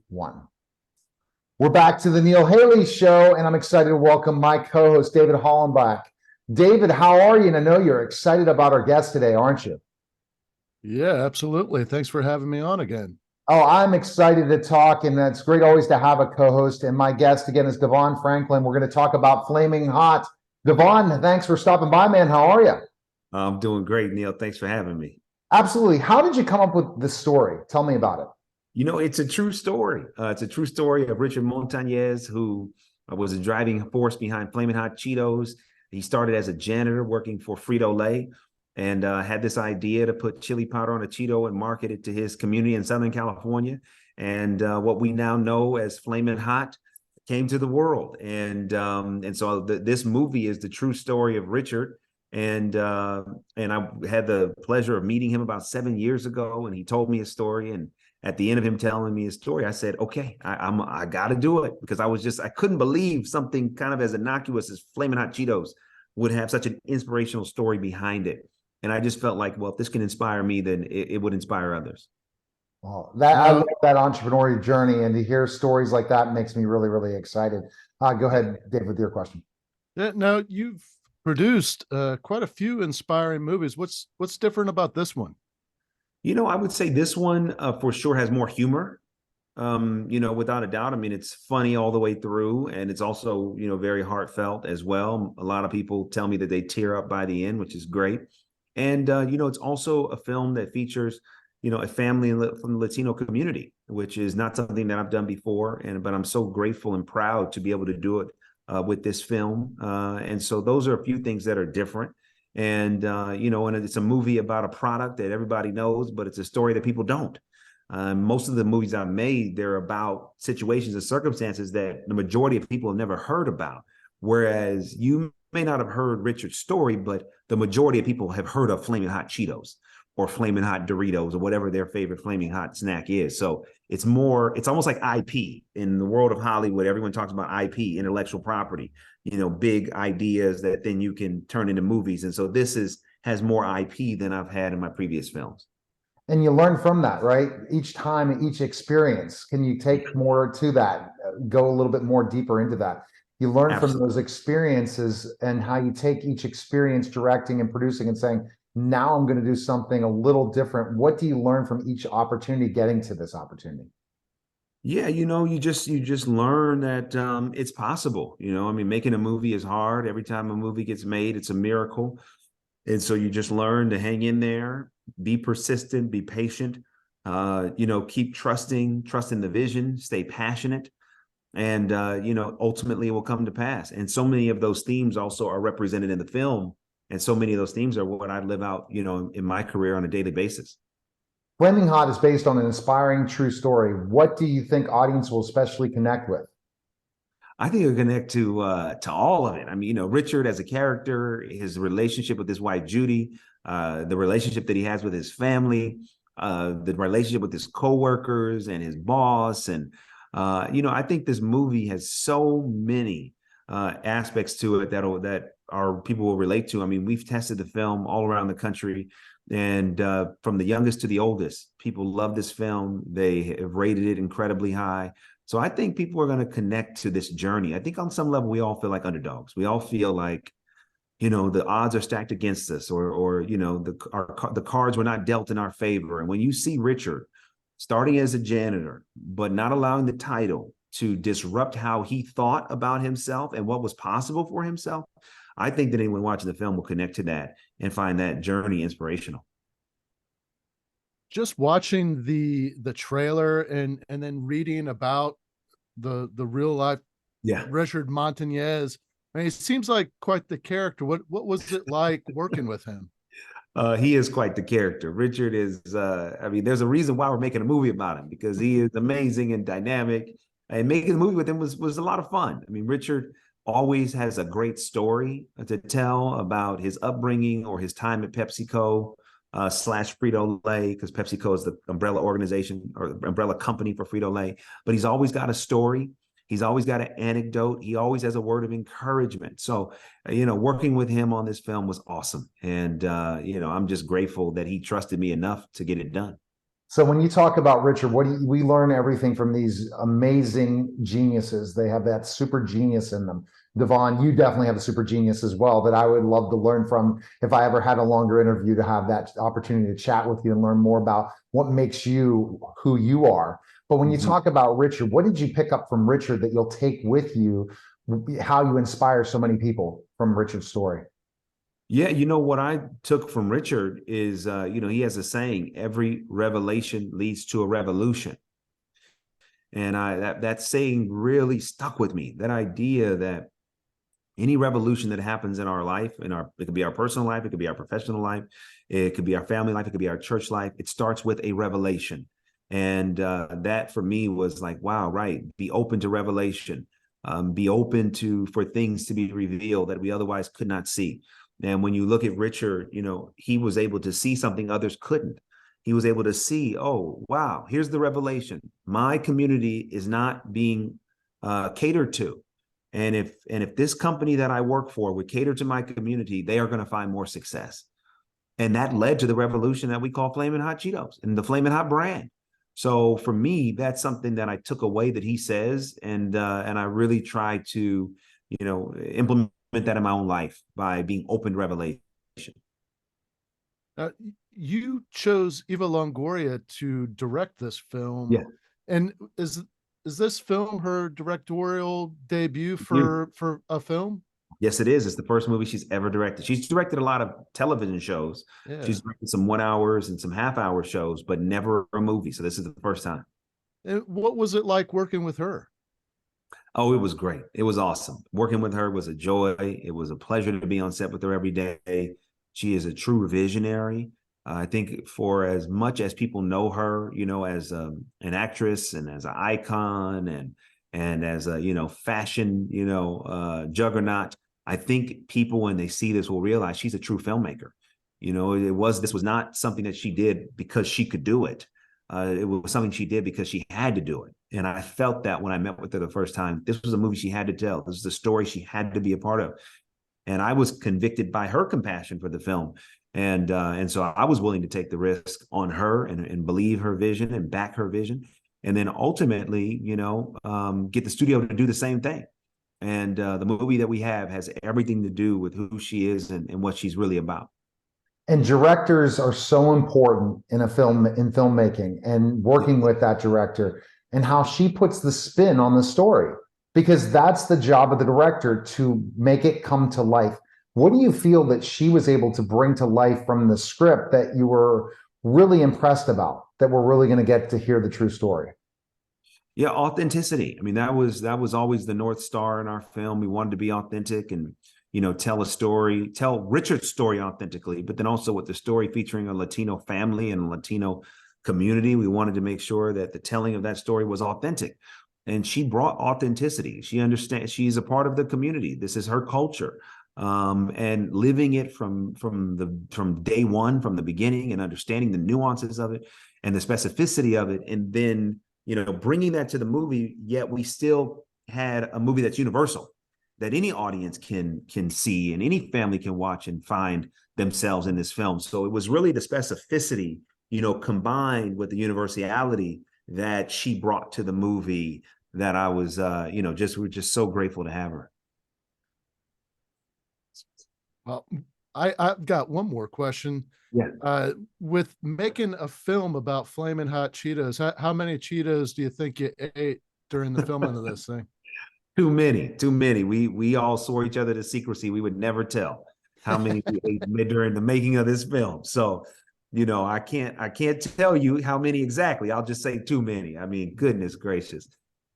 1. We're back to the Neil Haley Show, and I'm excited to welcome my co-host, David Hollenbach. David, how are you? And I know you're excited about our guest today, aren't you? Yeah, absolutely. Thanks for having me on again. Oh, I'm excited to talk, and it's great always to have a co-host. And my guest again is DeVon Franklin. We're going to talk about Flaming Hot. DeVon, thanks for stopping by, man. How are you? I'm doing great, Neil. Thanks for having me. Absolutely. How did you come up with this story? Tell me about it. You know, it's a true story. It's a true story of Richard Montañez, who was a driving force behind Flamin Hot Cheetos. He started as a janitor working for Frito-Lay and had this idea to put chili powder on a Cheeto and market it to his community in Southern California. And what we now know as Flamin Hot came to the world. And so this movie is the true story of Richard. And I had the pleasure of meeting him about 7 years ago, and he told me his story. And at the end of him telling me his story, I said, okay, I got to do it, because I couldn't believe something kind of as innocuous as Flamin' Hot Cheetos would have such an inspirational story behind it. And I just felt like, well, if this can inspire me, then it would inspire others. Well, I love that entrepreneurial journey, and to hear stories like that makes me really, really excited. Go ahead, Dave, with your question. Yeah, now you've produced quite a few inspiring movies. What's different about this one? You know, I would say this one for sure has more humor. You know, without a doubt. I mean, it's funny all the way through, and it's also, you know, very heartfelt as well. A lot of people tell me that they tear up by the end, which is great. And, you know, it's also a film that features, you know, a family from the Latino community, which is not something that I've done before. But I'm so grateful and proud to be able to do it with this film. And so those are a few things that are different. And, you know, and it's a movie about a product that everybody knows, but it's a story that people don't. Most of the movies I've made, they're about situations and circumstances that the majority of people have never heard about. Whereas you may not have heard Richard's story, but the majority of people have heard of Flamin' Hot Cheetos or Flamin' Hot Doritos or whatever their favorite Flaming Hot snack is. So it's almost like IP. In the world of Hollywood, everyone talks about IP, intellectual property, you know, big ideas that then you can turn into movies. And so this has more IP than I've had in my previous films. And you learn from that, right? Each time, each experience. Can you take more to that, go a little bit more deeper into that? You learn Absolutely. From those experiences and how you take each experience directing and producing and saying, now I'm going to do something a little different. What do you learn from each opportunity getting to this opportunity? Yeah, you know, you just learn that it's possible. You know, I mean, making a movie is hard. Every time a movie gets made, it's a miracle. And so you just learn to hang in there, be persistent, be patient, you know, keep trusting the vision, stay passionate. And, you know, ultimately it will come to pass. And so many of those themes also are represented in the film. And so many of those themes are what I live out, you know, in my career on a daily basis. Flaming Hot is based on an inspiring true story. What do you think audience will especially connect with? I think it'll connect to all of it. I mean, you know, Richard as a character, his relationship with his wife, Judy, the relationship that he has with his family, the relationship with his coworkers and his boss. And, you know, I think this movie has so many aspects to it that our people will relate to. I mean, we've tested the film all around the country, and from the youngest to the oldest, people love this film. They have rated it incredibly high. So I think people are going to connect to this journey. I think on some level, we all feel like underdogs. We all feel like, you know, the odds are stacked against us, or you know, the cards were not dealt in our favor. And when you see Richard starting as a janitor, but not allowing the title to disrupt how he thought about himself and what was possible for himself, I think that anyone watching the film will connect to that and find that journey inspirational. Just watching the trailer and then reading about the real life Richard Montañez, I mean, it seems like quite the character. What was it like working with him? He is quite the character. Richard is, I mean, there's a reason why we're making a movie about him, because he is amazing and dynamic. And making the movie with him was a lot of fun. I mean, Richard always has a great story to tell about his upbringing or his time at PepsiCo / Frito-Lay, because PepsiCo is the umbrella organization or umbrella company for Frito-Lay. But he's always got a story. He's always got an anecdote. He always has a word of encouragement. So, you know, working with him on this film was awesome. And, you know, I'm just grateful that he trusted me enough to get it done. So when you talk about Richard, we learn everything from these amazing geniuses. They have that super genius in them. DeVon, you definitely have a super genius as well that I would love to learn from if I ever had a longer interview, to have that opportunity to chat with you and learn more about what makes you who you are. But when you talk about Richard, what did you pick up from Richard that you'll take with you, how you inspire so many people from Richard's story? Yeah, you know, what I took from Richard is, you know, he has a saying, every revelation leads to a revolution. And that saying really stuck with me. That idea that any revolution that happens in our life, it could be our personal life, it could be our professional life, it could be our family life, it could be our church life, it starts with a revelation. And that for me was like, wow, right. Be open to revelation. Be open for things to be revealed that we otherwise could not see. And when you look at Richard, you know, he was able to see something others couldn't. He was able to see, oh, wow, here's the revelation. My community is not being catered to. And if this company that I work for would cater to my community, they are going to find more success. And that led to the revolution that we call Flamin Hot Cheetos and the Flamin Hot brand. So for me, that's something that I took away that he says, and I really try to, you know, implement that in my own life by being open to revelation. You chose Eva Longoria to direct this film. Yeah. And is this film her directorial debut for a film? Yes, it is. It's the first movie she's ever directed. She's directed a lot of television shows. Yeah. She's directed some 1 hours and some half-hour shows, but never a movie. So this is the first time. And what was it like working with her? Oh, it was great. It was awesome. Working with her was a joy. It was a pleasure to be on set with her every day. She is a true visionary. I think for as much as people know her, you know, as an actress and as an icon and as a, you know, fashion, you know, juggernaut, I think people, when they see this, will realize she's a true filmmaker. You know, this was not something that she did because she could do it. It was something she did because she had to do it. And I felt that when I met with her the first time. This was a movie she had to tell. This was a story she had to be a part of. And I was convicted by her compassion for the film. And so I was willing to take the risk on her and believe her vision and back her vision. And then ultimately, you know, get the studio to do the same thing. And the movie that we have has everything to do with who she is and what she's really about. And directors are so important in filmmaking, and working with that director and how she puts the spin on the story, because that's the job of the director, to make it come to life. What do you feel that she was able to bring to life from the script that you were really impressed about, that we're really going to get to hear the true story? Yeah, authenticity. I mean, that was always the North Star in our film. We wanted to be authentic and, you know, tell Richard's story authentically, but then also with the story featuring a Latino family and a Latino community. We wanted to make sure that the telling of that story was authentic. And she brought authenticity. She understands, she's a part of the community. This is her culture. And living it from day one, from the beginning, and understanding the nuances of it and the specificity of it. And then, you know, bringing that to the movie, yet we still had a movie that's universal, that any audience can see and any family can watch and find themselves in this film. So it was really the specificity, you know, combined with the universality that she brought to the movie that I was, you know, we're just so grateful to have her. Well, I've got one more question. Yeah. With making a film about Flamin' Hot Cheetos, how many Cheetos do you think you ate during the filming of this thing? Too many. We all swore each other to secrecy. We would never tell how many we ate during the making of this film. So, you know, I can't tell you how many exactly. I'll just say too many. I mean, goodness gracious.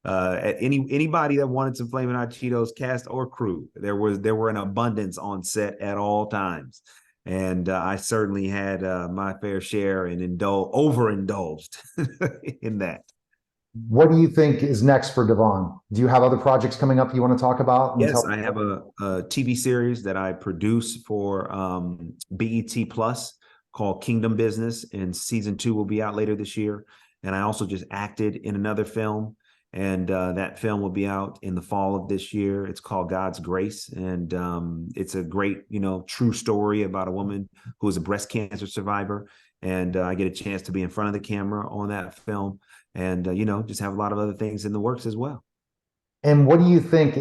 Anybody that wanted some Flamin' Hot Cheetos, cast or crew, there were an abundance on set at all times. And I certainly had my fair share and overindulged in that. What do you think is next for DeVon? Do you have other projects coming up you want to talk about? Yes, I have a TV series that I produce for BET Plus called Kingdom Business, and season 2 will be out later this year. And I also just acted in another film, and that film will be out in the fall of this year. It's called God's Grace, and it's a great, you know, true story about a woman who is a breast cancer survivor. and I get a chance to be in front of the camera on that film, and just have a lot of other things in the works as well. And what do you think,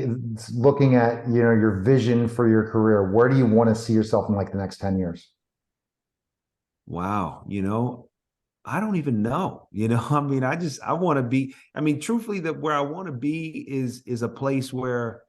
looking at, your vision for your career, where do you want to see yourself in like the next 10 years? Wow. I don't even know, I mean, I want to be, truthfully, where I want to be is a place where,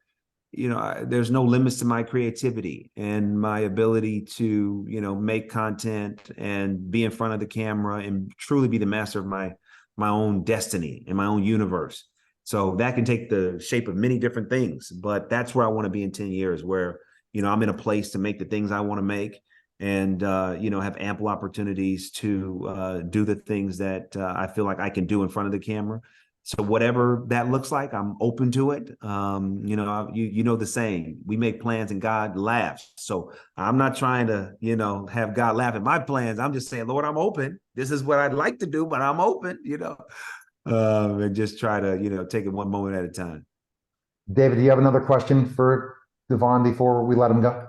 there's no limits to my creativity and my ability to, make content and be in front of the camera and truly be the master of my own destiny and my own universe. So that can take the shape of many different things, but that's where I want to be in 10 years, where, I'm in a place to make the things I want to make, and, have ample opportunities to do the things that I feel like I can do in front of the camera. So whatever that looks like, I'm open to it. The saying, we make plans and God laughs. So I'm not trying to, have God laugh at my plans. I'm just saying, Lord, I'm open. This is what I'd like to do, but I'm open, and just try to, take it one moment at a time. David, do you have another question for DeVon before we let him go?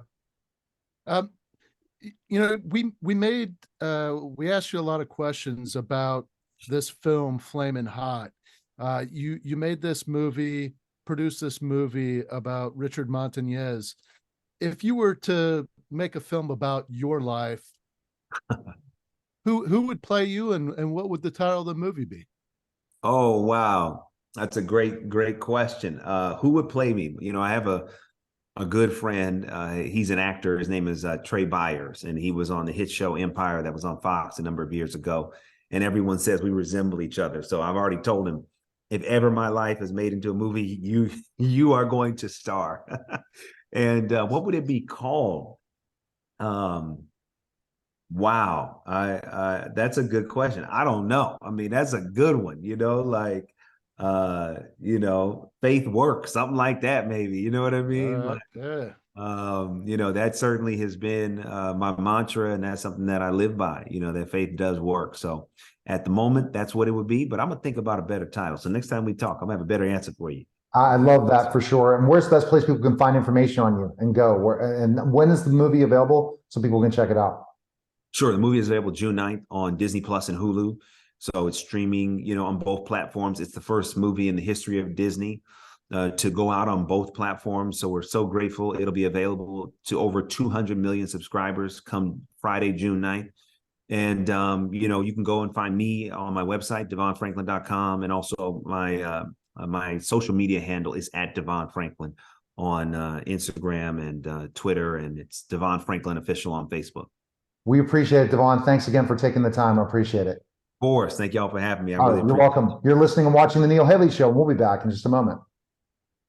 We asked you a lot of questions about this film, Flamin' Hot. You made this movie, produced this movie about Richard Montañez. If you were to make a film about your life, who would play you, and what would the title of the movie be? Oh, wow. That's a great question. Who would play me? I have a good friend. He's an actor. His name is Trey Byers, and he was on the hit show Empire that was on Fox a number of years ago. And everyone says we resemble each other. So I've already told him, if ever my life is made into a movie, you are going to star. And what would it be called? Wow. That's a good question. I don't know. I mean, that's a good one, faith works, something like that, maybe, you know what I mean? Yeah. That certainly has been my mantra, and that's something that I live by, that faith does work. So at the moment, that's what it would be, but I'm gonna think about a better title. So next time we talk, I'm gonna have a better answer for you. I love that for sure. And where's the best place people can find information on you and go? And when is the movie available so people can check it out? Sure. The movie is available June 9th on Disney Plus and Hulu. So it's streaming, on both platforms. It's the first movie in the history of Disney to go out on both platforms. So we're so grateful. It'll be available to over 200 million subscribers come Friday, June 9th. And, you can go and find me on my website, DeVonFranklin.com. And also my social media handle is at DeVon Franklin on Instagram and Twitter. And it's DeVon Franklin Official on Facebook. We appreciate it, DeVon. Thanks again for taking the time. I appreciate it. Of course. Thank y'all for having me. You're welcome. You're listening and watching The Neil Haley Show. We'll be back in just a moment.